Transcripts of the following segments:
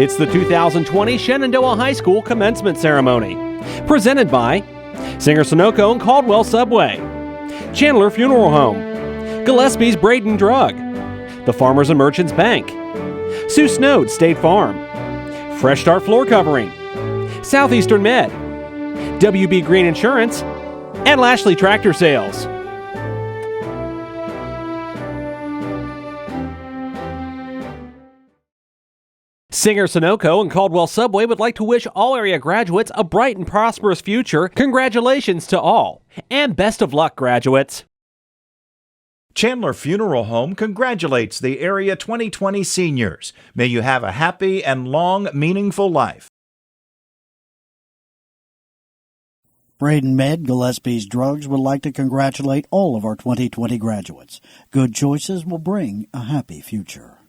It's the 2020 Shenandoah High School Commencement Ceremony. Presented by Singer Sunoco and Caldwell Subway, Chandler Funeral Home, Gillespie's Braden Drug, the Farmers and Merchants Bank, Snode State Farm, Fresh Start Floor Covering, Southeastern Med, WB Green Insurance, and Lashley Tractor Sales. Singer Sunoco and Caldwell Subway would like to wish all area graduates a bright and prosperous future. Congratulations to all, and best of luck, graduates. Chandler Funeral Home congratulates the Area 2020 seniors. May you have a happy and long, meaningful life. Braden Med, Gillespie's Drugs, would like to congratulate all of our 2020 graduates. Good choices will bring a happy future.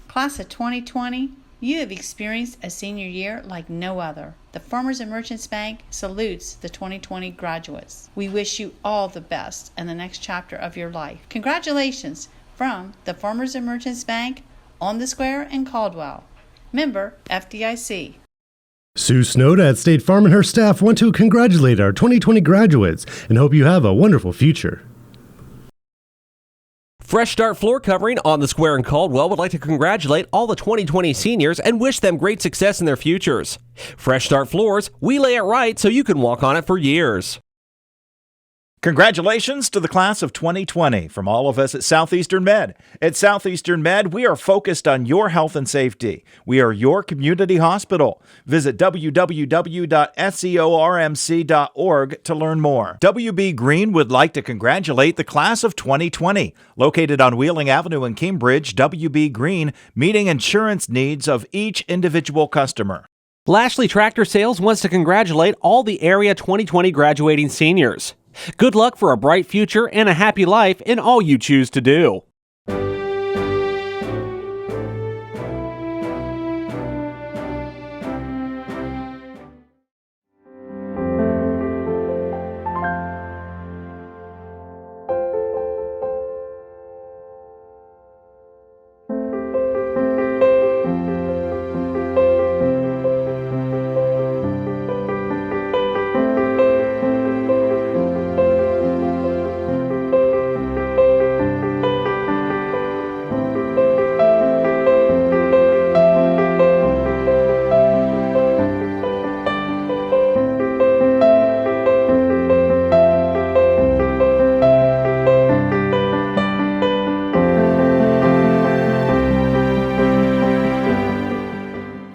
Class of 2020, you have experienced a senior year like no other. The Farmers and Merchants Bank salutes the 2020 graduates. We wish you all the best in the next chapter of your life. Congratulations from the Farmers and Merchants Bank on the Square in Caldwell. Member FDIC. Sue Snode at State Farm and her staff want to congratulate our 2020 graduates and hope you have a wonderful future. Fresh Start Floor Covering on the Square in Caldwell would like to congratulate all the 2020 seniors and wish them great success in their futures. Fresh Start Floors, we lay it right so you can walk on it for years. Congratulations to the class of 2020 from all of us at Southeastern Med. At Southeastern Med, we are focused on your health and safety. We are your community hospital. Visit www.seormc.org to learn more. WB Green would like to congratulate the class of 2020. Located on Wheeling Avenue in Cambridge, WB Green, meeting insurance needs of each individual customer. Lashley Tractor Sales wants to congratulate all the Area 2020 graduating seniors. Good luck for a bright future and a happy life in all you choose to do.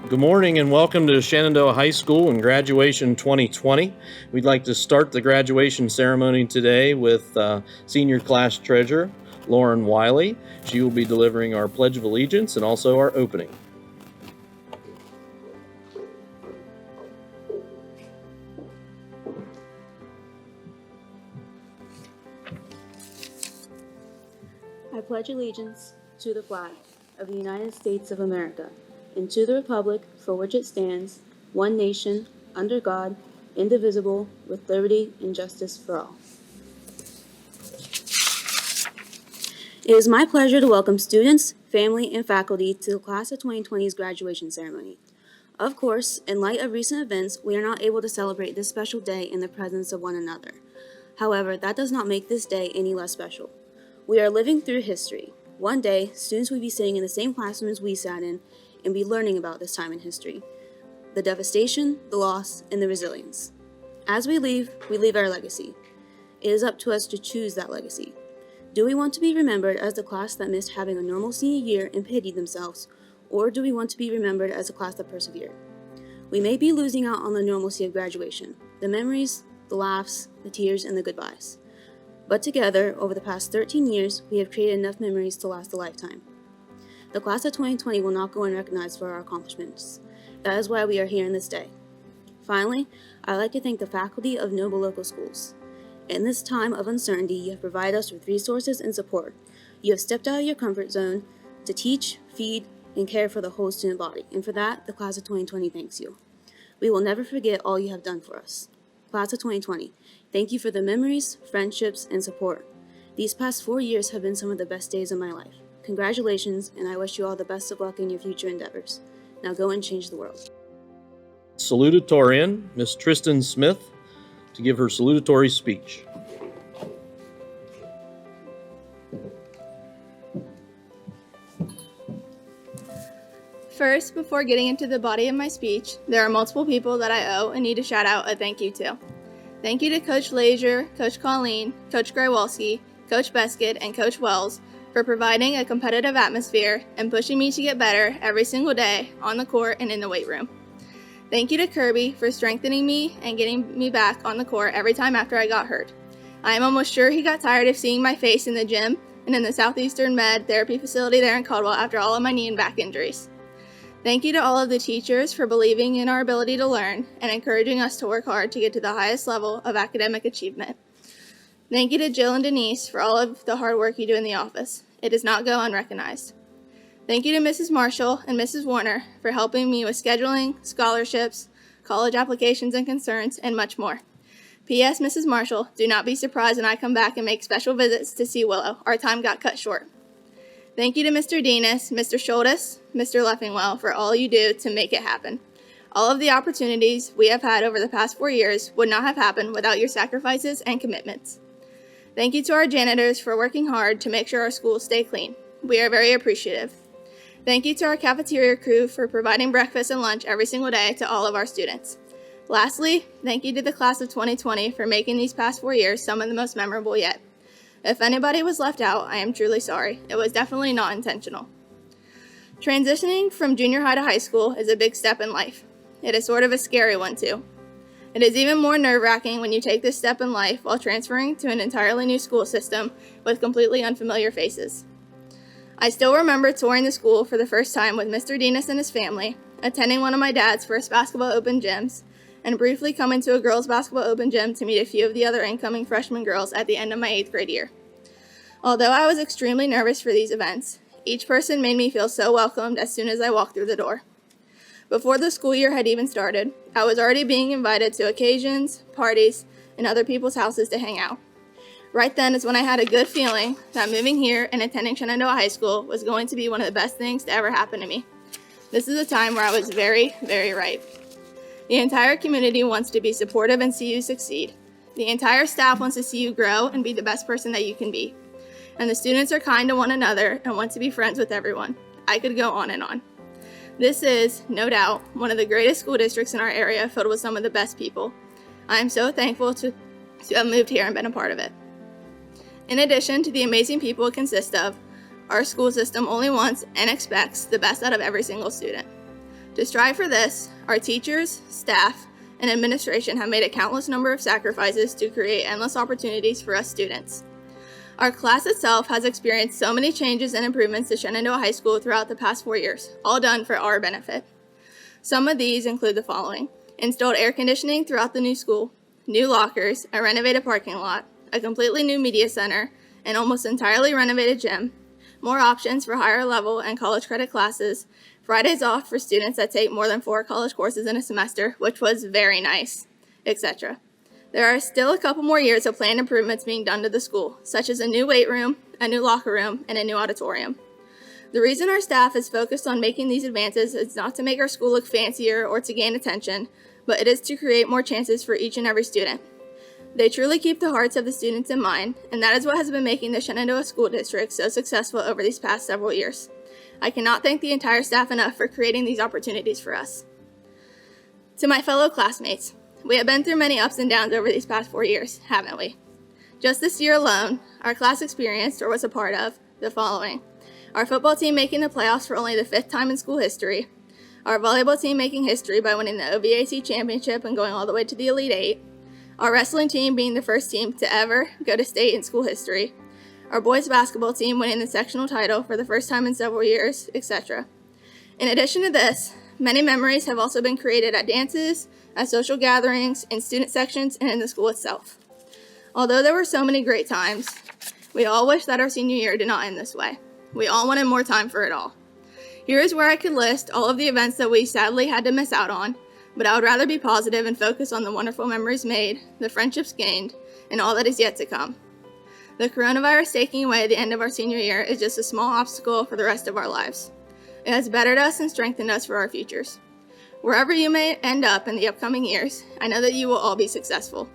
Good morning and welcome to Shenandoah High School and Graduation 2020. We'd like to start the graduation ceremony today with Senior Class Treasurer Lauren Wiley. She will be delivering our Pledge of Allegiance and also our opening. I pledge allegiance to the flag of the United States of America and to the republic for which it stands, one nation, under God, indivisible, with liberty and justice for all. It is my pleasure to welcome students, family, and faculty to the Class of 2020's graduation ceremony. Of course, in light of recent events, we are not able to celebrate this special day in the presence of one another. However, that does not make this day any less special. We are living through history. One day, students will be sitting in the same classrooms we sat in and be learning about this time in history, the devastation, the loss, and the resilience. As we leave our legacy. It is up to us to choose that legacy. Do we want to be remembered as the class that missed having a normal senior year and pitied themselves, or do we want to be remembered as a class that persevered? We may be losing out on the normalcy of graduation, the memories, the laughs, the tears, and the goodbyes. But together, over the past 13 years, we have created enough memories to last a lifetime. The class of 2020 will not go unrecognized for our accomplishments. That is why we are here in this day. Finally, I'd like to thank the faculty of Noble Local Schools. In this time of uncertainty, you have provided us with resources and support. You have stepped out of your comfort zone to teach, feed, and care for the whole student body, and for that, the class of 2020 thanks you. We will never forget all you have done for us. Class of 2020, thank you for the memories, friendships, and support. These past 4 years have been some of the best days of my life. Congratulations, and I wish you all the best of luck in your future endeavors. Now go and change the world. Salutatorian, Miss Tristan Smith, to give her salutatory speech. First, before getting into the body of my speech, there are multiple people that I owe and need to shout out a thank you to. Thank you to Coach Lazier, Coach Colleen, Coach Grywalski, Coach Beskett, and Coach Wells for providing a competitive atmosphere and pushing me to get better every single day on the court and in the weight room. Thank you to Kirby for strengthening me and getting me back on the court every time after I got hurt. I am almost sure he got tired of seeing my face in the gym and in the Southeastern Med therapy facility there in Caldwell after all of my knee and back injuries. Thank you to all of the teachers for believing in our ability to learn and encouraging us to work hard to get to the highest level of academic achievement. Thank you to Jill and Denise for all of the hard work you do in the office. It does not go unrecognized. Thank you to Mrs. Marshall and Mrs. Warner for helping me with scheduling, scholarships, college applications and concerns, and much more. P.S. Mrs. Marshall, do not be surprised when I come back and make special visits to see Willow. Our time got cut short. Thank you to Mr. Denis, Mr. Schultes, Mr. Leffingwell for all you do to make it happen. All of the opportunities we have had over the past 4 years would not have happened without your sacrifices and commitments. Thank you to our janitors for working hard to make sure our schools stay clean. We are very appreciative. Thank you to our cafeteria crew for providing breakfast and lunch every single day to all of our students. Lastly, thank you to the class of 2020 for making these past 4 years some of the most memorable yet. If anybody was left out, I am truly sorry. It was definitely not intentional. Transitioning from junior high to high school is a big step in life. It is sort of a scary one too. It is even more nerve-wracking when you take this step in life while transferring to an entirely new school system with completely unfamiliar faces. I still remember touring the school for the first time with Mr. Denis and his family, attending one of my dad's first basketball open gyms, and briefly coming to a girls' basketball open gym to meet a few of the other incoming freshman girls at the end of my 8th grade year. Although I was extremely nervous for these events, each person made me feel so welcomed as soon as I walked through the door. Before the school year had even started, I was already being invited to occasions, parties, and other people's houses to hang out. Right then is when I had a good feeling that moving here and attending Shenandoah High School was going to be one of the best things to ever happen to me. This is a time where I was very, very right. The entire community wants to be supportive and see you succeed. The entire staff wants to see you grow and be the best person that you can be. And the students are kind to one another and want to be friends with everyone. I could go on and on. This is, no doubt, one of the greatest school districts in our area filled with some of the best people. I am so thankful to have moved here and been a part of it. In addition to the amazing people it consists of, our school system only wants and expects the best out of every single student. To strive for this, our teachers, staff, and administration have made a countless number of sacrifices to create endless opportunities for us students. Our class itself has experienced so many changes and improvements to Shenandoah High School throughout the past 4 years, all done for our benefit. Some of these include the following: installed air conditioning throughout the new school, new lockers, a renovated parking lot, a completely new media center, an almost entirely renovated gym, more options for higher level and college credit classes, Fridays off for students that take more than 4 college courses in a semester, which was very nice, etc. There are still a couple more years of planned improvements being done to the school, such as a new weight room, a new locker room, and a new auditorium. The reason our staff is focused on making these advances is not to make our school look fancier or to gain attention, but it is to create more chances for each and every student. They truly keep the hearts of the students in mind, and that is what has been making the Shenandoah School District so successful over these past several years. I cannot thank the entire staff enough for creating these opportunities for us. To my fellow classmates, we have been through many ups and downs over these past 4 years, haven't we? Just this year alone, our class experienced, or was a part of, the following: our football team making the playoffs for only the 5th time in school history, our volleyball team making history by winning the OVAC championship and going all the way to the Elite 8, our wrestling team being the first team to ever go to state in school history, our boys basketball team winning the sectional title for the first time in several years, etc. In addition to this, many memories have also been created at dances, at social gatherings, in student sections, and in the school itself. Although there were so many great times, we all wish that our senior year did not end this way. We all wanted more time for it all. Here is where I could list all of the events that we sadly had to miss out on, but I would rather be positive and focus on the wonderful memories made, the friendships gained, and all that is yet to come. The coronavirus taking away the end of our senior year is just a small obstacle for the rest of our lives. It has bettered us and strengthened us for our futures. Wherever you may end up in the upcoming years, I know that you will all be successful.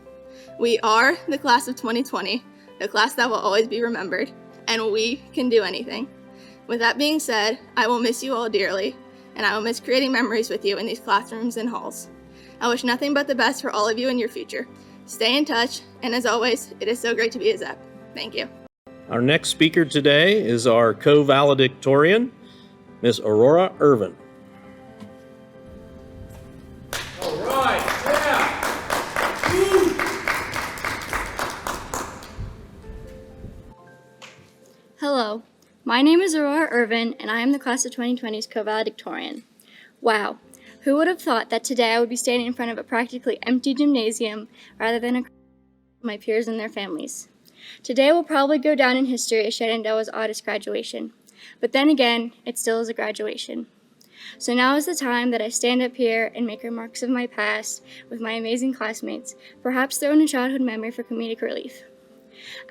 We are the class of 2020, the class that will always be remembered, and we can do anything. With that being said, I will miss you all dearly, and I will miss creating memories with you in these classrooms and halls. I wish nothing but the best for all of you in your future. Stay in touch, and as always, it is so great to be a ZEP. Thank you. Our next speaker today is our co-valedictorian, Miss Aurora Irvin. All right, yeah. Hello, my name is Aurora Irvin, and I am the class of 2020's co-valedictorian. Wow, who would have thought that today I would be standing in front of a practically empty gymnasium rather than a my peers and their families. Today will probably go down in history as Shenandoah's oddest graduation, but then again, it still is a graduation. So now is the time that I stand up here and make remarks of my past with my amazing classmates, perhaps throw in a childhood memory for comedic relief,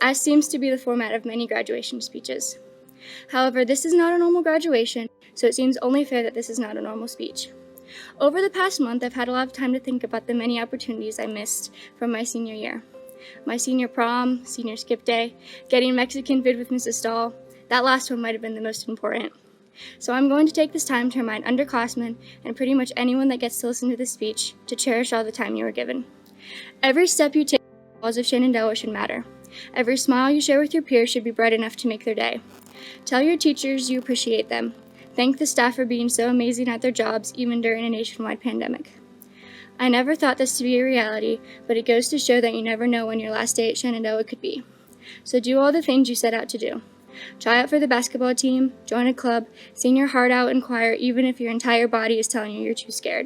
as seems to be the format of many graduation speeches. However, this is not a normal graduation, so it seems only fair that this is not a normal speech. Over the past month, I've had a lot of time to think about the many opportunities I missed from my senior year. My senior prom, senior skip day, getting Mexican vid with Mrs. Stahl, that last one might have been the most important. So I'm going to take this time to remind underclassmen and pretty much anyone that gets to listen to this speech to cherish all the time you were given. Every step you take in the halls of Shenandoah should matter. Every smile you share with your peers should be bright enough to make their day. Tell your teachers you appreciate them. Thank the staff for being so amazing at their jobs even during a nationwide pandemic. I never thought this to be a reality, but it goes to show that you never know when your last day at Shenandoah could be. So do all the things you set out to do. Try out for the basketball team, join a club, sing your heart out in choir even if your entire body is telling you you're too scared.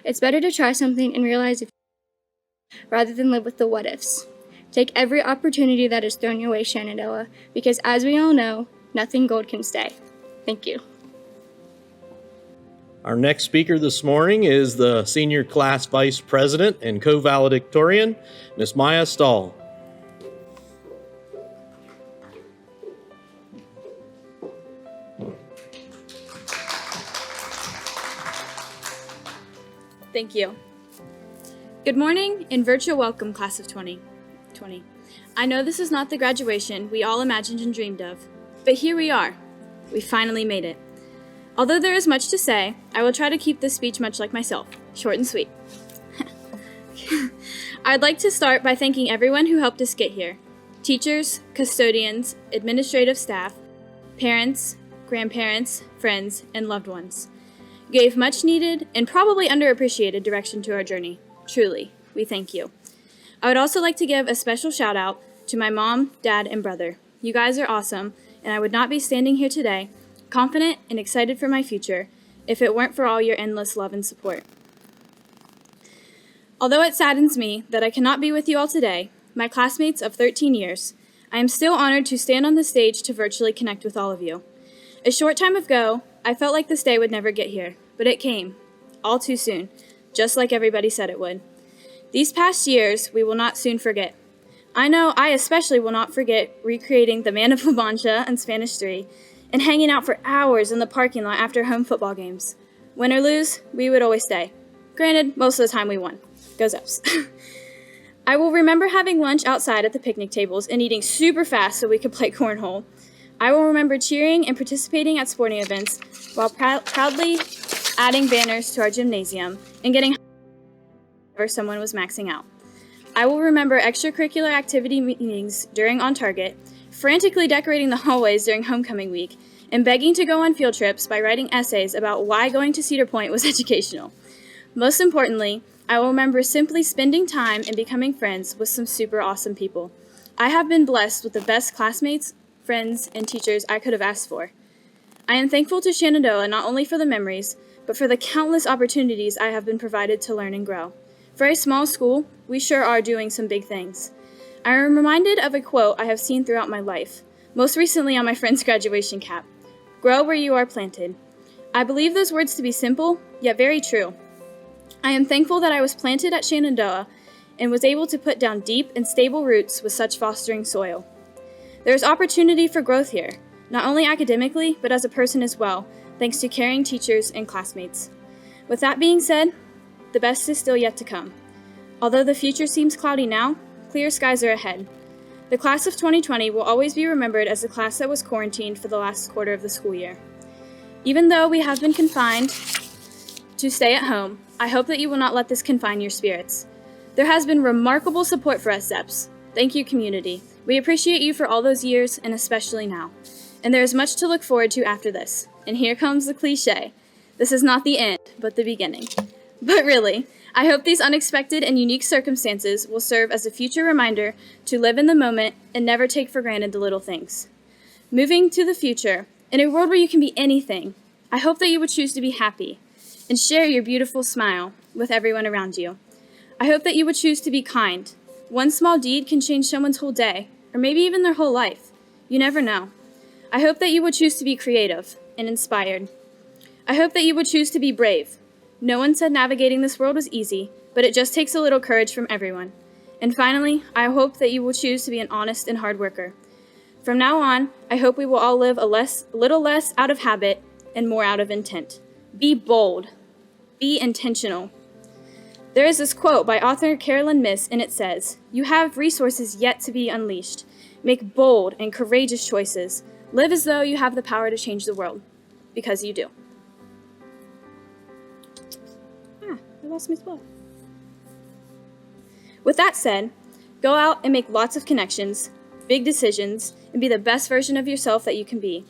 It's better to try something and realize if rather than live with the what ifs. Take every opportunity that is thrown your way, Shenandoah, because as we all know, nothing gold can stay. Thank you. Our next speaker this morning is the Senior Class Vice President and co-valedictorian, Miss Maya Stahl. Thank you. Good morning and virtual welcome, class of 2020. I know this is not the graduation we all imagined and dreamed of, but here we are. We finally made it. Although there is much to say, I will try to keep this speech much like myself, short and sweet. I'd like to start by thanking everyone who helped us get here. Teachers, custodians, administrative staff, parents, grandparents, friends, and loved ones. You gave much needed and probably underappreciated direction to our journey. Truly, we thank you. I would also like to give a special shout out to my mom, dad, and brother. You guys are awesome, and I would not be standing here today confident and excited for my future if it weren't for all your endless love and support. Although it saddens me that I cannot be with you all today, my classmates of 13 years, I am still honored to stand on the stage to virtually connect with all of you. A short time ago, I felt like this day would never get here, but it came, all too soon, just like everybody said it would. These past years, we will not soon forget. I know I especially will not forget recreating the Man of La Mancha and Spanish 3, and hanging out for hours in the parking lot after home football games. Win or lose, we would always stay. Granted, most of the time we won. Go Zeps. I will remember having lunch outside at the picnic tables and eating super fast so we could play cornhole. I will remember cheering and participating at sporting events while proudly adding banners to our gymnasium and getting whenever someone was maxing out. I will remember extracurricular activity meetings during On Target, frantically decorating the hallways during homecoming week, and begging to go on field trips by writing essays about why going to Cedar Point was educational. Most importantly, I will remember simply spending time and becoming friends with some super awesome people. I have been blessed with the best classmates, friends, and teachers I could have asked for. I am thankful to Shenandoah not only for the memories, but for the countless opportunities I have been provided to learn and grow. For a small school, we sure are doing some big things. I am reminded of a quote I have seen throughout my life, most recently on my friend's graduation cap. Grow where you are planted. I believe those words to be simple, yet very true. I am thankful that I was planted at Shenandoah and was able to put down deep and stable roots with such fostering soil. There is opportunity for growth here, not only academically, but as a person as well, thanks to caring teachers and classmates. With that being said, the best is still yet to come. Although the future seems cloudy now, clear skies are ahead. The class of 2020 will always be remembered as the class that was quarantined for the last quarter of the school year. Even though we have been confined to stay at home, I hope that you will not let this confine your spirits. There has been remarkable support for us SEPs. Thank you, community. We appreciate you for all those years, and especially now. And there is much to look forward to after this. And here comes the cliche. This is not the end, but the beginning. But really, I hope these unexpected and unique circumstances will serve as a future reminder to live in the moment and never take for granted the little things. Moving to the future, in a world where you can be anything, I hope that you would choose to be happy and share your beautiful smile with everyone around you. I hope that you would choose to be kind. One small deed can change someone's whole day, or maybe even their whole life. You never know. I hope that you would choose to be creative and inspired. I hope that you would choose to be brave. No one said navigating this world was easy, but it just takes a little courage from everyone. And finally, I hope that you will choose to be an honest and hard worker. From now on, I hope we will all live a little less out of habit and more out of intent. Be bold. Be intentional. There is this quote by author Carolyn Miss, and it says, "You have resources yet to be unleashed. Make bold and courageous choices. Live as though you have the power to change the world, because you do." I lost my spot. With that said, go out and make lots of connections, big decisions, and be the best version of yourself that you can be.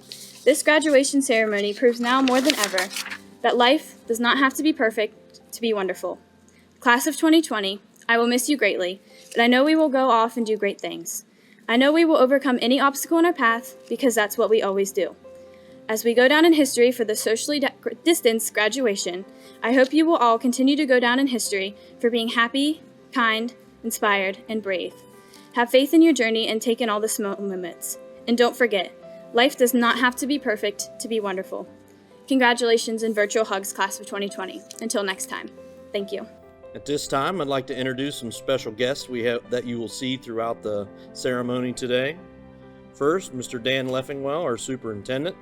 This graduation ceremony proves now more than ever that life does not have to be perfect to be wonderful. Class of 2020, I will miss you greatly, but I know we will go off and do great things. I know we will overcome any obstacle in our path because that's what we always do. As we go down in history for the socially distanced graduation, I hope you will all continue to go down in history for being happy, kind, inspired, and brave. Have faith in your journey and take in all the small moments. And don't forget, life does not have to be perfect to be wonderful. Congratulations and virtual hugs, class of 2020. Until next time, thank you. At this time, I'd like to introduce some special guests we have that you will see throughout the ceremony today. First, Mr. Dan Leffingwell, our superintendent.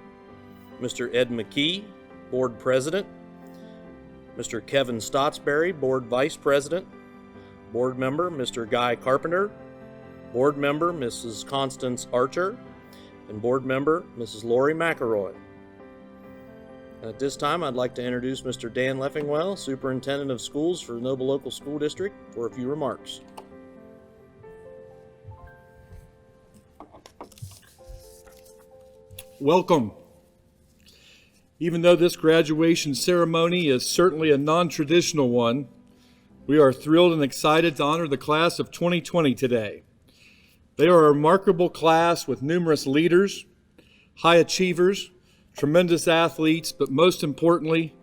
Mr. Ed McKee, board president. Mr. Kevin Stottsberry, board vice president. Board member, Mr. Guy Carpenter. Board member, Mrs. Constance Archer. And board member, Mrs. Lori McElroy. At this time, I'd like to introduce Mr. Dan Leffingwell, Superintendent of Schools for the Noble Local School District, for a few remarks. Welcome. Even though this graduation ceremony is certainly a non-traditional one, we are thrilled and excited to honor the class of 2020 today. They are a remarkable class with numerous leaders, high achievers, tremendous athletes, but most importantly,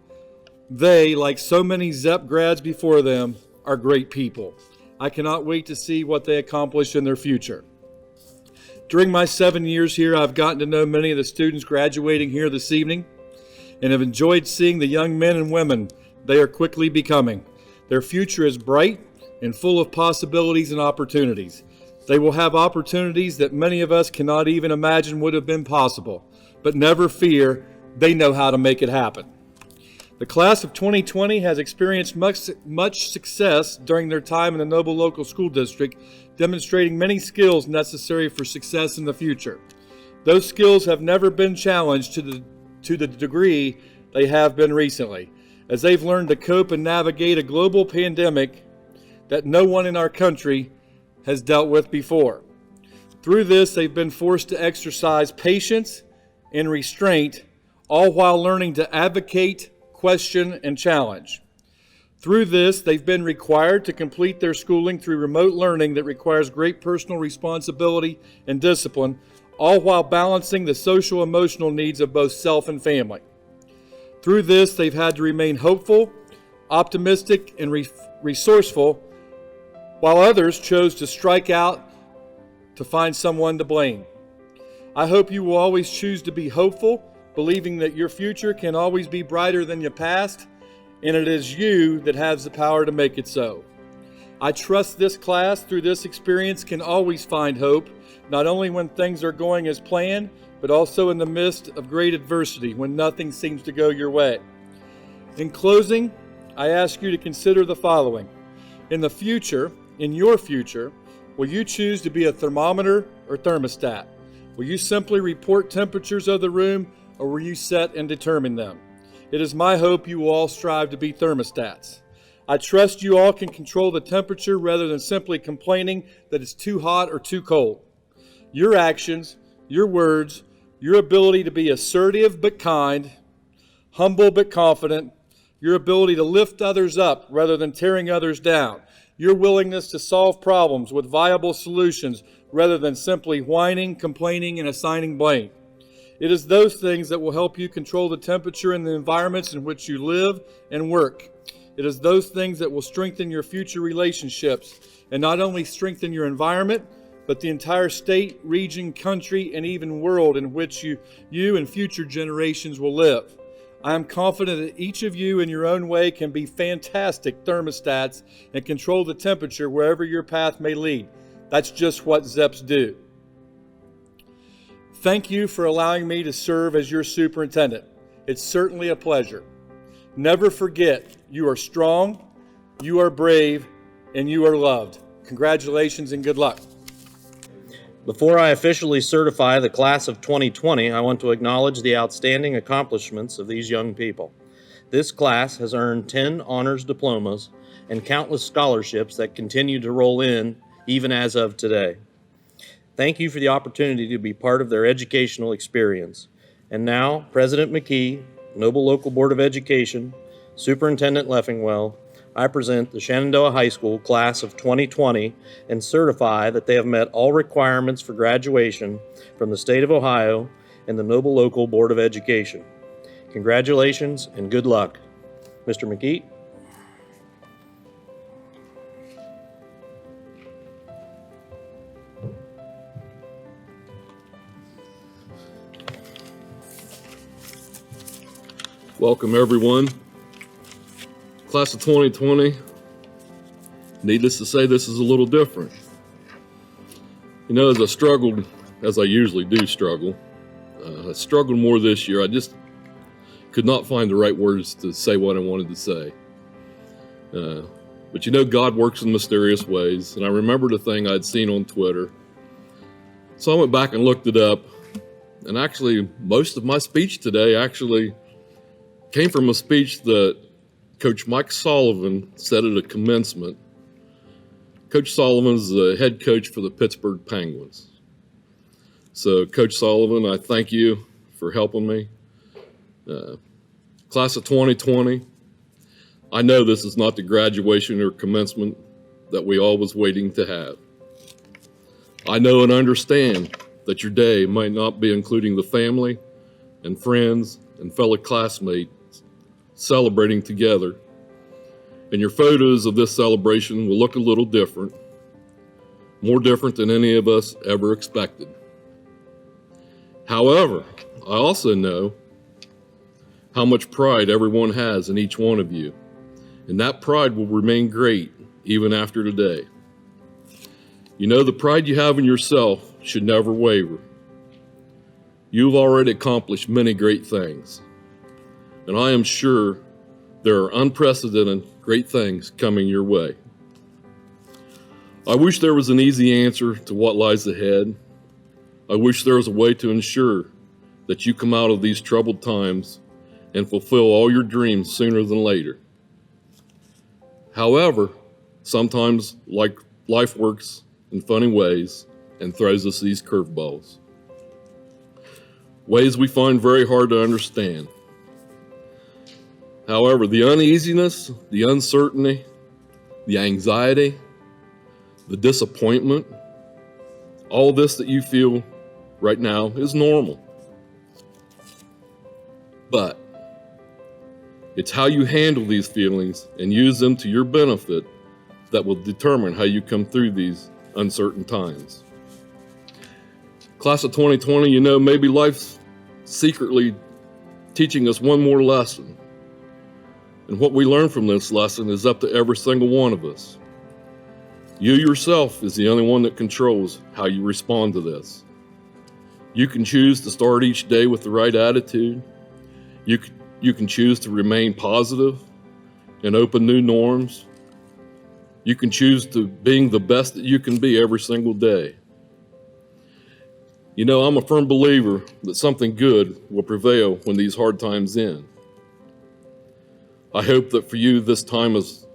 they, like so many ZEP grads before them, are great people. I cannot wait to see what they accomplish in their future. During my 7 years here, I've gotten to know many of the students graduating here this evening and have enjoyed seeing the young men and women they are quickly becoming. Their future is bright and full of possibilities and opportunities. They will have opportunities that many of us cannot even imagine would have been possible. But never fear, they know how to make it happen. The class of 2020 has experienced much success during their time in the Noble Local School District, demonstrating many skills necessary for success in the future. Those skills have never been challenged to the degree they have been recently, as they've learned to cope and navigate a global pandemic that no one in our country has dealt with before. Through this, they've been forced to exercise patience and restraint, all while learning to advocate, question, and challenge. Through this, they've been required to complete their schooling through remote learning that requires great personal responsibility and discipline, all while balancing the social emotional needs of both self and family. Through this, they've had to remain hopeful, optimistic, and resourceful, while others chose to strike out to find someone to blame. I hope you will always choose to be hopeful, believing that your future can always be brighter than your past, and it is you that has the power to make it so. I trust this class through this experience can always find hope, not only when things are going as planned, but also in the midst of great adversity when nothing seems to go your way. In closing, I ask you to consider the following. In the future, in your future, will you choose to be a thermometer or thermostat? Will you simply report temperatures of the room, or will you set and determine them? It is my hope you will all strive to be thermostats. I trust you all can control the temperature rather than simply complaining that it's too hot or too cold. Your actions, your words, your ability to be assertive but kind, humble but confident, your ability to lift others up rather than tearing others down, your willingness to solve problems with viable solutions rather than simply whining, complaining, and assigning blame. It is those things that will help you control the temperature in the environments in which you live and work. It is those things that will strengthen your future relationships and not only strengthen your environment, but the entire state, region, country, and even world in which you and future generations will live. I am confident that each of you in your own way can be fantastic thermostats and control the temperature wherever your path may lead. That's just what ZEPs do. Thank you for allowing me to serve as your superintendent. It's certainly a pleasure. Never forget, you are strong, you are brave, and you are loved. Congratulations and good luck. Before I officially certify the class of 2020, I want to acknowledge the outstanding accomplishments of these young people. This class has earned 10 honors diplomas and countless scholarships that continue to roll in even as of today. Thank you for the opportunity to be part of their educational experience. And now, President McKee, Noble Local Board of Education, Superintendent Leffingwell, I present the Shenandoah High School class of 2020 and certify that they have met all requirements for graduation from the state of Ohio and the Noble Local Board of Education. Congratulations and good luck. Mr. McKee. Welcome everyone. Class of 2020, needless to say, this is a little different. You know, as I struggled, as I usually do struggle, I struggled more this year. I just could not find the right words to say what I wanted to say. But you know, God works in mysterious ways, and I remembered a thing I'd seen on Twitter. So I went back and looked it up, and actually, most of my speech today actually came from a speech that Coach Mike Sullivan said at a commencement. Coach Sullivan is the head coach for the Pittsburgh Penguins. So Coach Sullivan, I thank you for helping me. Class of 2020, I know this is not the graduation or commencement that we all was waiting to have. I know and understand that your day might not be including the family and friends and fellow classmates celebrating together, and your photos of this celebration will look a little different, more different than any of us ever expected. However, I also know how much pride everyone has in each one of you, and that pride will remain great even after today. You know, the pride you have in yourself should never waver. You've already accomplished many great things, and I am sure there are unprecedented great things coming your way. I wish there was an easy answer to what lies ahead. I wish there was a way to ensure that you come out of these troubled times and fulfill all your dreams sooner than later. However, sometimes life works in funny ways and throws us these curveballs. Ways we find very hard to understand. However, the uneasiness, the uncertainty, the anxiety, the disappointment, all this that you feel right now is normal. But it's how you handle these feelings and use them to your benefit that will determine how you come through these uncertain times. Class of 2020, you know, maybe life's secretly teaching us one more lesson. And what we learn from this lesson is up to every single one of us. You yourself is the only one that controls how you respond to this. You can choose to start each day with the right attitude. You can choose to remain positive and open new norms. You can choose to being the best that you can be every single day. You know, I'm a firm believer that something good will prevail when these hard times end. I hope that for you this time has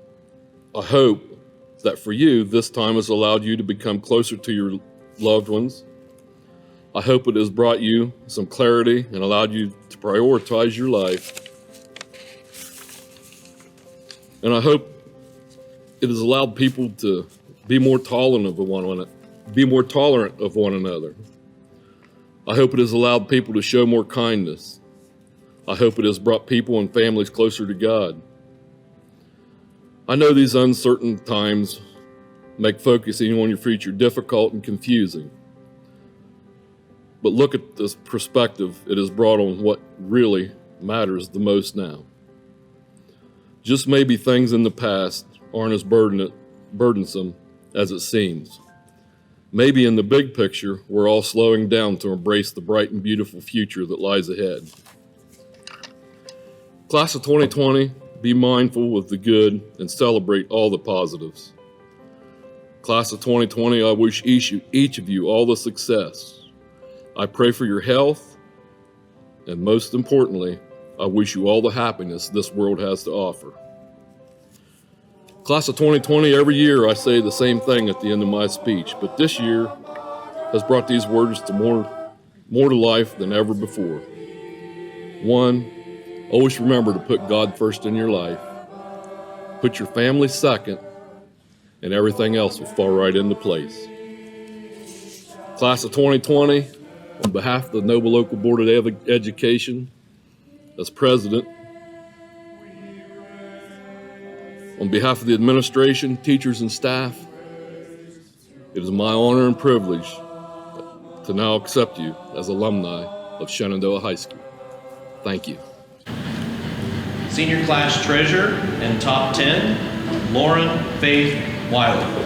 allowed you to become closer to your loved ones. I hope it has brought you some clarity and allowed you to prioritize your life. And I hope it has allowed people to be more tolerant of one another. I hope it has allowed people to show more kindness. I hope it has brought people and families closer to God. I know these uncertain times make focusing on your future difficult and confusing. But look at this perspective it has brought on what really matters the most now. Just maybe things in the past aren't as burdensome as it seems. Maybe in the big picture, we're all slowing down to embrace the bright and beautiful future that lies ahead. Class of 2020, be mindful of the good and celebrate all the positives. Class of 2020, I wish each of you all the success. I pray for your health, and most importantly, I wish you all the happiness this world has to offer. Class of 2020, every year I say the same thing at the end of my speech, but this year has brought these words to more to life than ever before. 1, always remember to put God first in your life. Put your family second, and everything else will fall right into place. Class of 2020, on behalf of the Noble Local Board of Education, as president, on behalf of the administration, teachers, and staff, it is my honor and privilege to now accept you as alumni of Shenandoah High School. Thank you. Senior Class Treasurer and Top 10, Lauren Faith Wiley.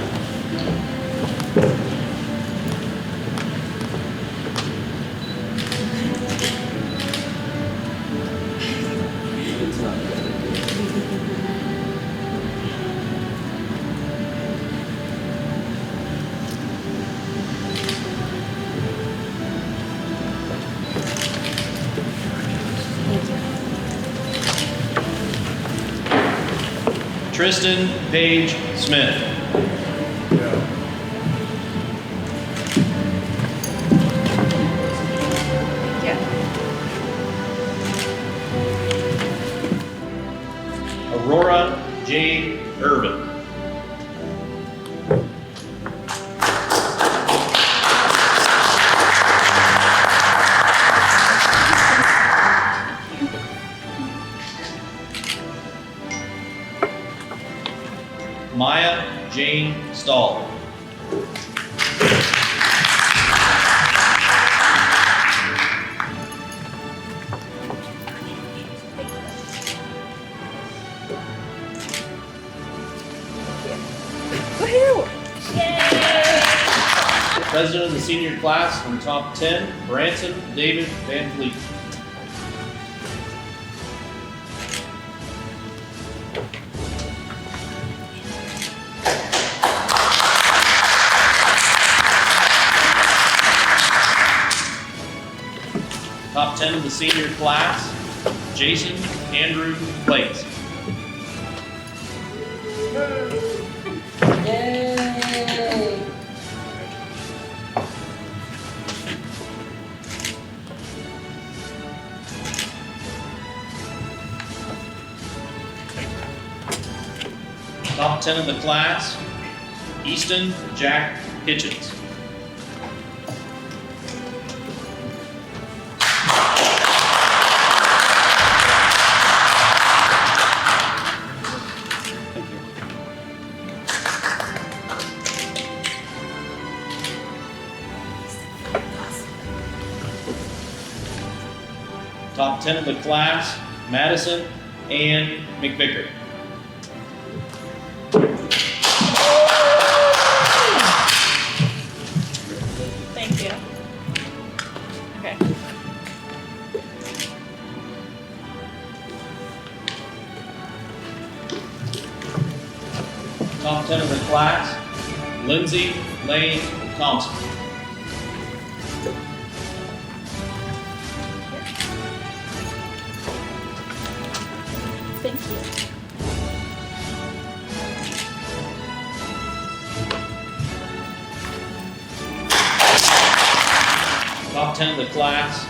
Tristan Paige Smith. Aurora Jade Irvin. Maya Jane Stahl. President of the senior class from top 10, Branson David Van Fleet. Top 10 of the senior class, Jason Andrew Plates. Yay! Top 10 of the class, Easton Jack Hitchens. Top 10 of the class, Madison Ann McVicker. Top 10 of the class, Lindsay Lane Thompson. Thank you. Top 10 of the class,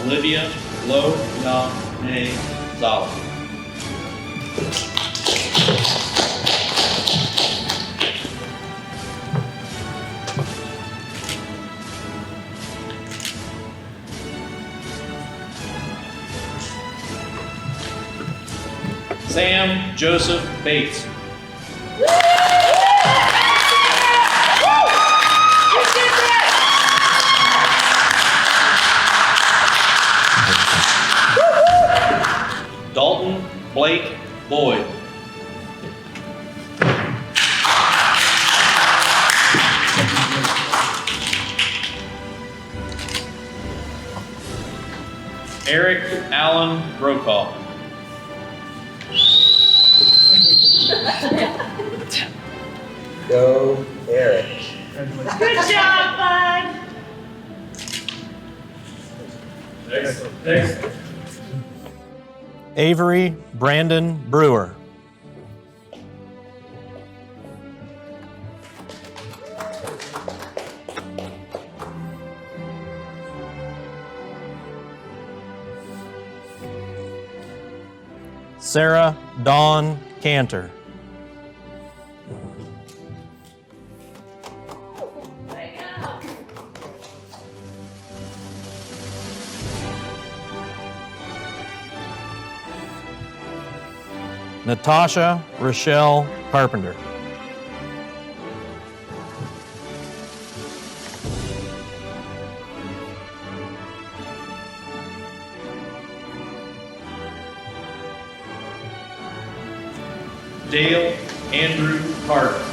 Olivia Lo Ya Ne Zala. Sam Joseph Bates. Dalton Blake Boyd. Eric Allen Brokaw. Go, Eric. Good job, bud. Next. Avery Brandon Brewer. Sarah Dawn Cantor. Natasha Rochelle Carpenter. Dale Andrew Carter.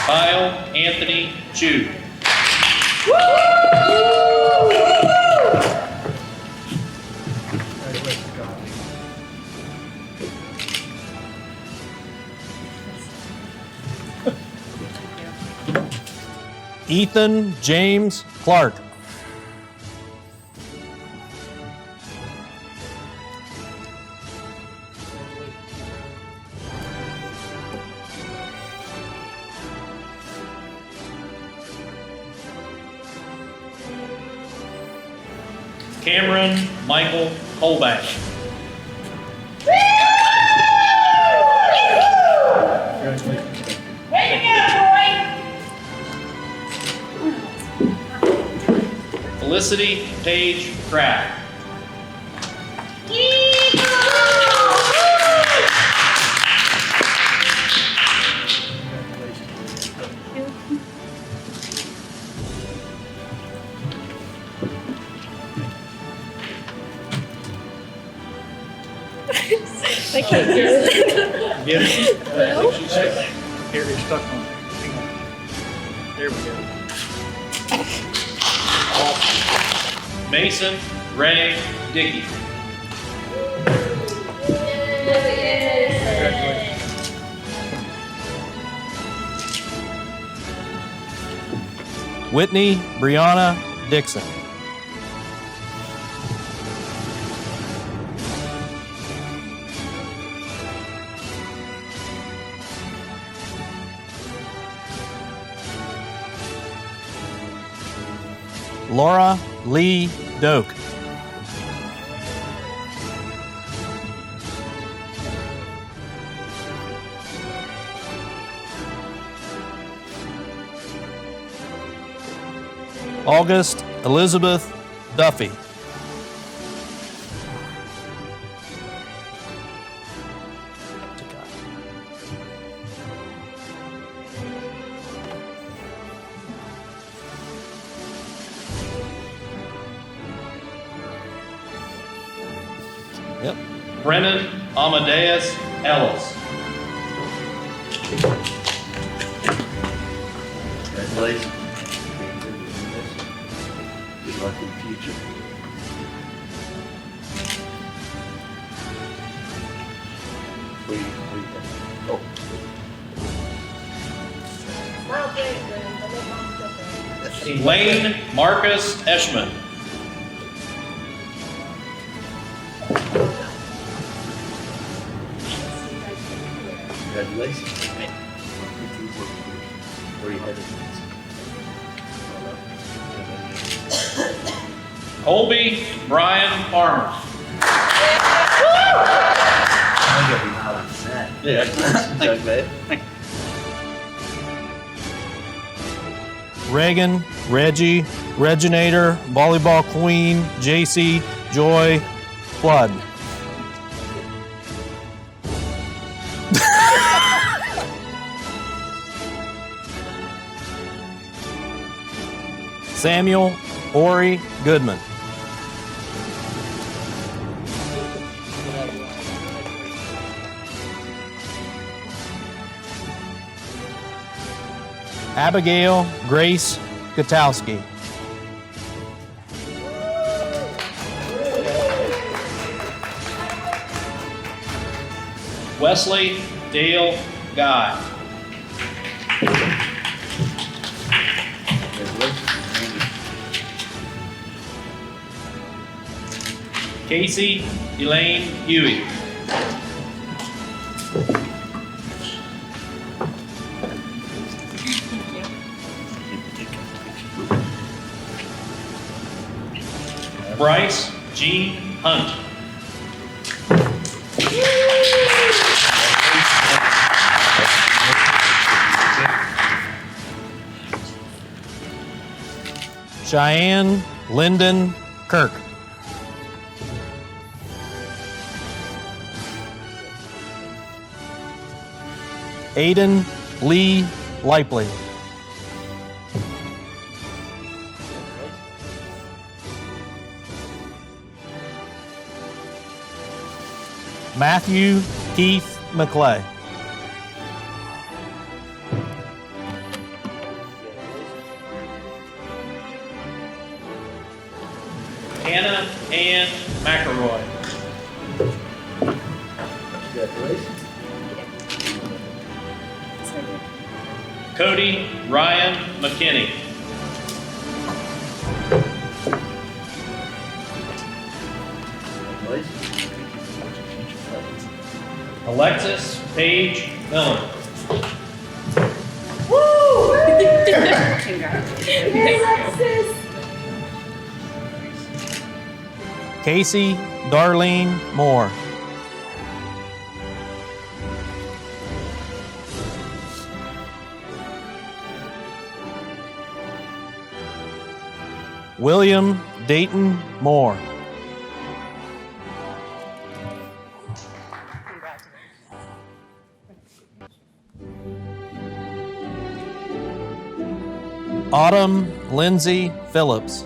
Kyle Anthony Chu. Ethan James Clark. Cameron Michael Colbank. Felicity Paige Craft. I can't get it. Get it? No. Here, it's stuck on. Hang on. There we go. Mason Ray Dickey. Whitney Brianna Dixon. Laura Lee Doak. August Elizabeth Duffy. Brennan Amadeus Ellis. Congratulations. Good luck in the future. Oh. Lane Marcus Eschman. Congratulations. Where are you headed? Colby Brian Farmer. Yeah, thanks, man. Reagan, Reggie, Reginator, Volleyball Queen, JC, Joy, Flood. Samuel, Ori, Goodman. Abigail Grace Gutowski. Wesley Dale Guy. Casey Elaine Huey. Bryce Jean Hunt. Cheyenne Lyndon Kirk. Aiden Lee Lipley. Matthew Keith McClay. Hannah Ann McElroy. Congratulations. Cody Ryan McKinney. Alexis Paige Miller. Woo! Congratulations. Casey Darlene Moore. William Dayton Moore. Autumn Lindsay Phillips.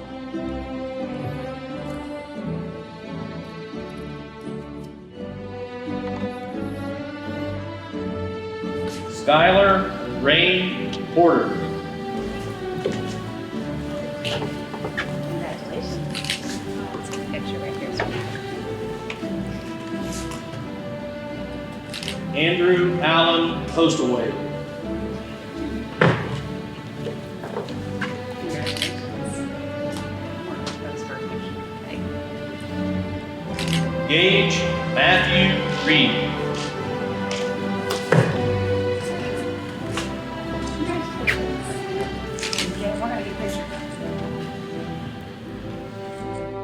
Skylar Rain Porter. Andrew Allen Postalway. Gage Matthew Reed.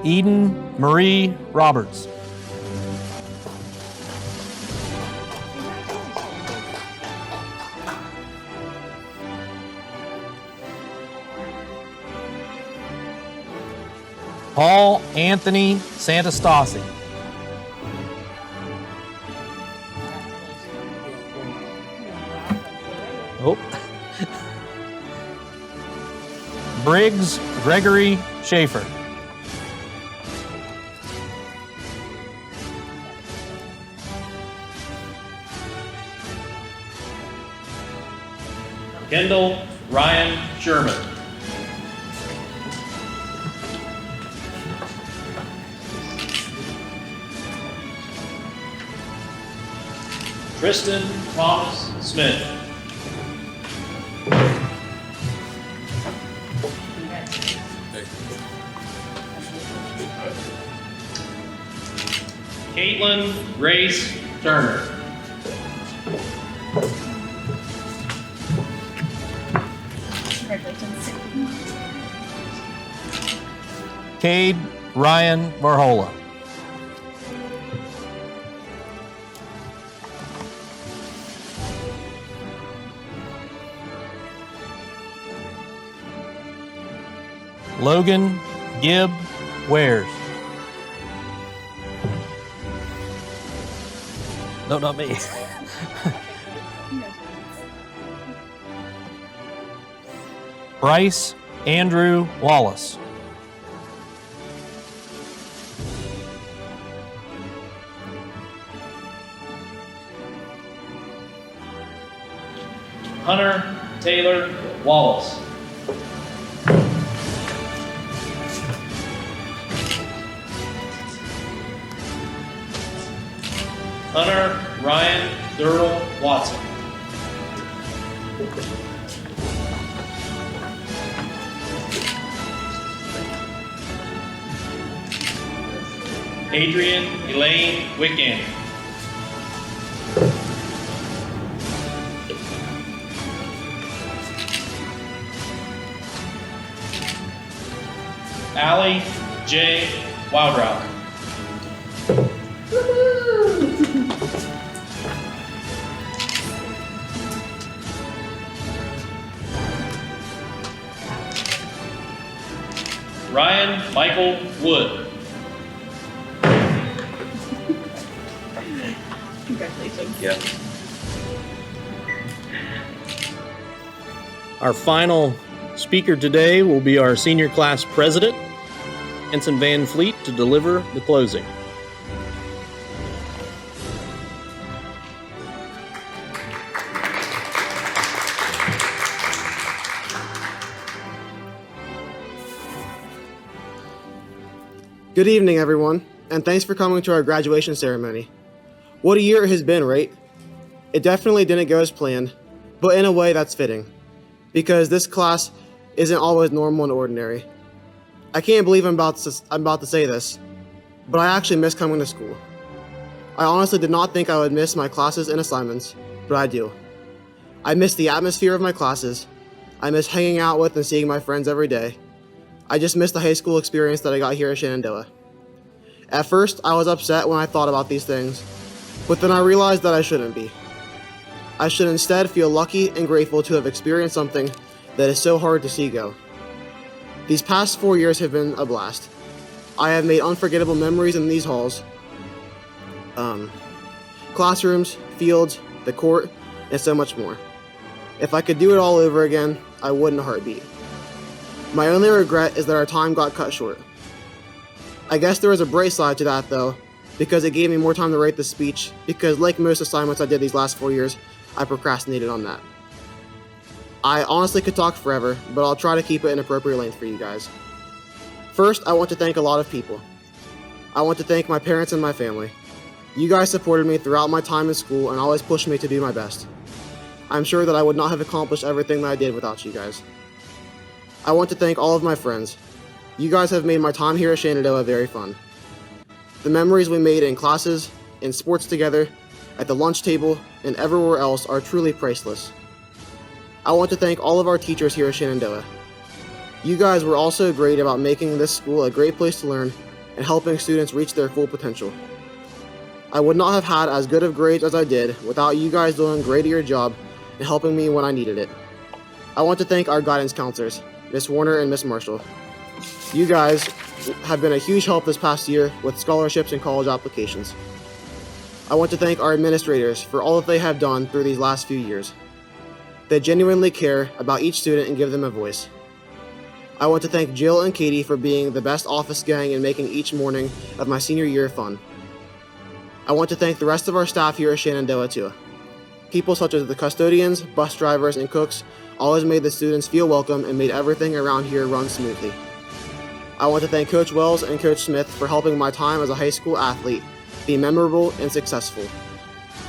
Eden Marie Roberts. Paul Anthony Santastasi. Oh. Briggs Gregory Schaefer. Kendall Ryan Sherman. Tristan Thomas Smith. Caitlin Grace Turner. Cade Ryan Varhola. Logan Gibb Wares. No, not me. Bryce Andrew Wallace. Hunter Taylor Wallace. Hunter Ryan Durrell Watson. Adrian Elaine Wickham. Allie J. Wildrock. Ryan Michael Wood. Congratulations. Yeah. Our final speaker today will be our senior class president, Ensign Van Fleet, to deliver the closing. Good evening, everyone, and thanks for coming to our graduation ceremony. What a year it has been, right? It definitely didn't go as planned, but in a way that's fitting, because this class isn't always normal and ordinary. I can't believe I'm about to say this, but I actually miss coming to school. I honestly did not think I would miss my classes and assignments, but I do. I miss the atmosphere of my classes. I miss hanging out with and seeing my friends every day. I just miss the high school experience that I got here at Shenandoah. At first, I was upset when I thought about these things, but then I realized that I shouldn't be. I should instead feel lucky and grateful to have experienced something that is so hard to see go. These past 4 years have been a blast. I have made unforgettable memories in these halls, classrooms, fields, the court, and so much more. If I could do it all over again, I would in a heartbeat. My only regret is that our time got cut short. I guess there was a bright side to that though, because it gave me more time to write the speech, because like most assignments I did these last 4 years, I procrastinated on that. I honestly could talk forever, but I'll try to keep it an appropriate length for you guys. First, I want to thank a lot of people. I want to thank my parents and my family. You guys supported me throughout my time in school and always pushed me to do my best. I'm sure that I would not have accomplished everything that I did without you guys. I want to thank all of my friends. You guys have made my time here at Shenandoah very fun. The memories we made in classes, in sports together, at the lunch table, and everywhere else are truly priceless. I want to thank all of our teachers here at Shenandoah. You guys were also great about making this school a great place to learn and helping students reach their full potential. I would not have had as good of grades as I did without you guys doing great at your job and helping me when I needed it. I want to thank our guidance counselors, Miss Warner and Miss Marshall. You guys have been a huge help this past year with scholarships and college applications. I want to thank our administrators for all that they have done through these last few years. They genuinely care about each student and give them a voice. I want to thank Jill and Katie for being the best office gang and making each morning of my senior year fun. I want to thank the rest of our staff here at Shenandoah too. People such as the custodians, bus drivers, and cooks always made the students feel welcome and made everything around here run smoothly. I want to thank Coach Wells and Coach Smith for helping my time as a high school athlete be memorable and successful.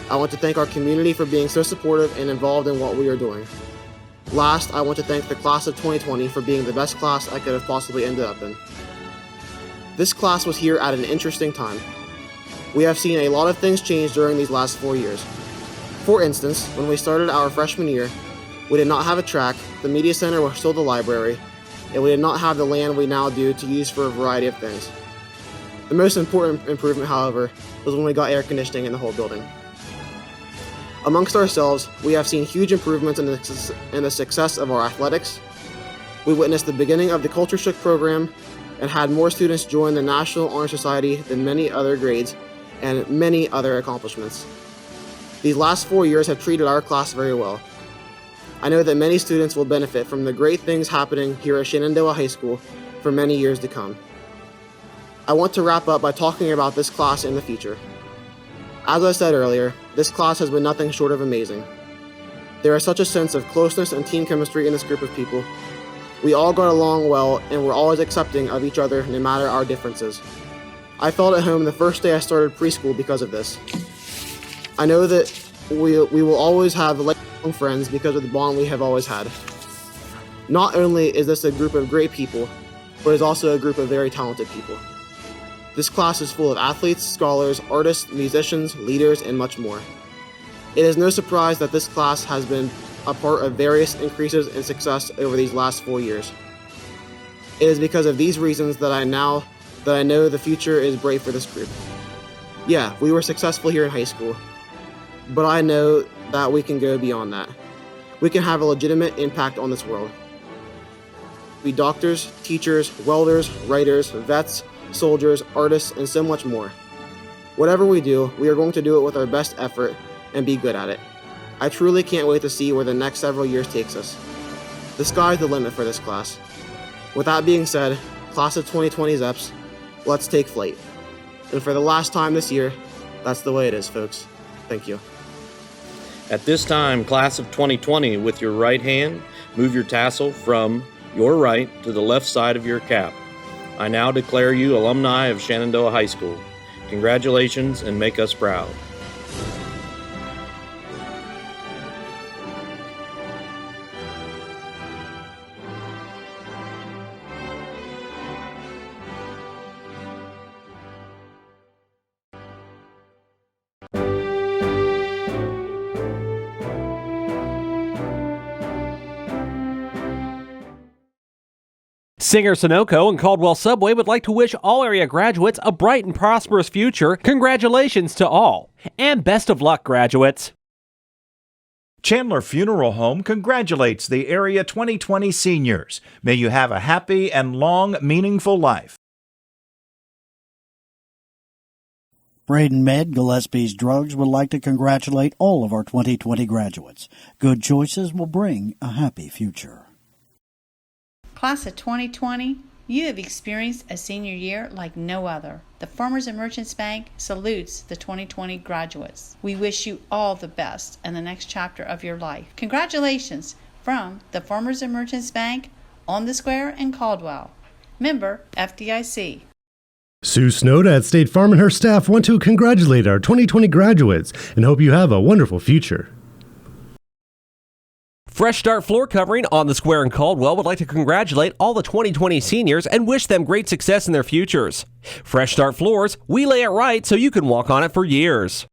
I want to thank our community for being so supportive and involved in what we are doing. Last, I want to thank the class of 2020 for being the best class I could have possibly ended up in. This class was here at an interesting time. We have seen a lot of things change during these last 4 years. For instance, when we started our freshman year, we did not have a track, the media center was still the library, and we did not have the land we now do to use for a variety of things. The most important improvement, however, was when we got air conditioning in the whole building. Amongst ourselves, we have seen huge improvements in the success of our athletics. We witnessed the beginning of the Culture Shock program and had more students join the National Honor Society than many other grades and many other accomplishments. These last 4 years have treated our class very well. I know that many students will benefit from the great things happening here at Shenandoah High School for many years to come. I want to wrap up by talking about this class in the future. As I said earlier, this class has been nothing short of amazing. There is such a sense of closeness and team chemistry in this group of people. We all got along well and were always accepting of each other no matter our differences. I felt at home the first day I started preschool because of this. I know that we will always have lifelong friends because of the bond we have always had. Not only is this a group of great people, but it's also a group of very talented people. This class is full of athletes, scholars, artists, musicians, leaders, and much more. It is no surprise that this class has been a part of various increases in success over these last 4 years. It is because of these reasons that I know the future is bright for this group. Yeah, we were successful here in high school, but I know that we can go beyond that. We can have a legitimate impact on this world. Be doctors, teachers, welders, writers, vets, soldiers, artists, and so much more. Whatever we do, we are going to do it with our best effort and be good at it. I truly can't wait to see where the next several years takes us. The sky's the limit for this class. With that being said, class of 2020's EPS, let's take flight. And for the last time this year, that's the way it is, folks. Thank you. At this time, class of 2020, with your right hand, move your tassel from your right to the left side of your cap. I now declare you alumni of Shenandoah High School. Congratulations and make us proud. Singer Sunoco and Caldwell Subway would like to wish all area graduates a bright and prosperous future. Congratulations to all, and best of luck, graduates. Chandler Funeral Home congratulates the Area 2020 seniors. May you have a happy and long, meaningful life. Braden Med, Gillespie's Drugs, would like to congratulate all of our 2020 graduates. Good choices will bring a happy future. Class of 2020, you have experienced a senior year like no other. The Farmers and Merchants Bank salutes the 2020 graduates. We wish you all the best in the next chapter of your life. Congratulations from the Farmers and Merchants Bank on the Square in Caldwell. Member FDIC. Sue Snode at State Farm and her staff want to congratulate our 2020 graduates and hope you have a wonderful future. Fresh Start Floor Covering on the Square in Caldwell would like to congratulate all the 2020 seniors and wish them great success in their futures. Fresh Start Floors, we lay it right so you can walk on it for years.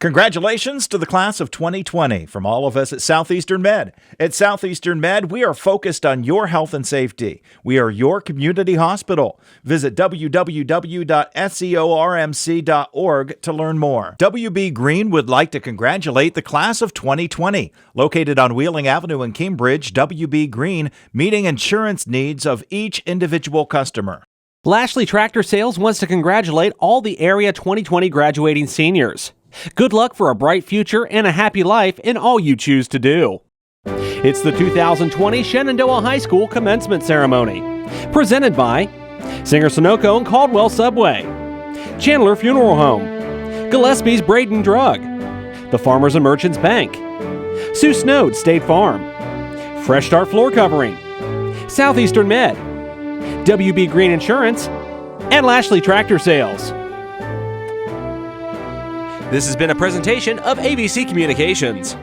Congratulations to the class of 2020 from all of us at Southeastern Med. At Southeastern Med, we are focused on your health and safety. We are your community hospital. Visit www.seormc.org to learn more. WB Green would like to congratulate the class of 2020. Located on Wheeling Avenue in Cambridge, WB Green, meeting insurance needs of each individual customer. Lashley Tractor Sales wants to congratulate all the Area 2020 graduating seniors. Good luck for a bright future and a happy life in all you choose to do. It's the 2020 Shenandoah High School Commencement Ceremony. Presented by Singer Sunoco and Caldwell Subway, Chandler Funeral Home, Gillespie's Braden Drug, the Farmers and Merchants Bank, Snode State Farm, Fresh Start Floor Covering, Southeastern Med, WB Green Insurance, and Lashley Tractor Sales. This has been a presentation of ABC Communications.